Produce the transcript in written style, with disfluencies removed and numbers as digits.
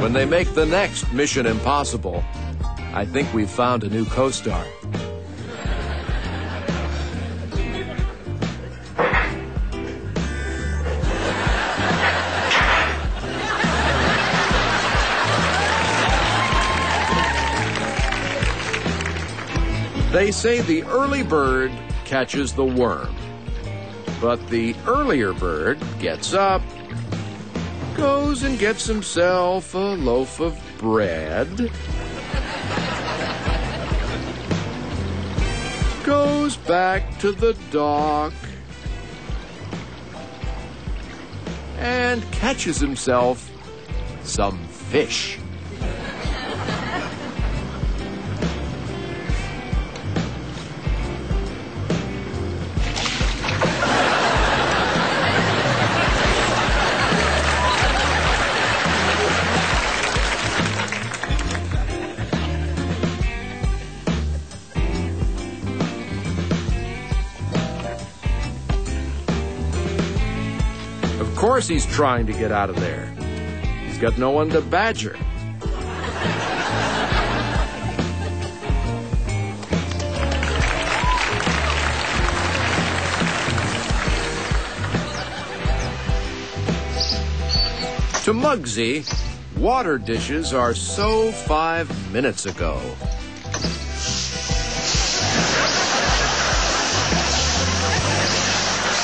When they make the next Mission Impossible, I think we've found a new co-star. They say the early bird catches the worm, but the earlier bird gets up, goes and gets himself a loaf of bread, goes back to the dock, and catches himself some fish. Of course he's trying to get out of there. He's got no one to badger. To Muggsy, water dishes are so 5 minutes ago.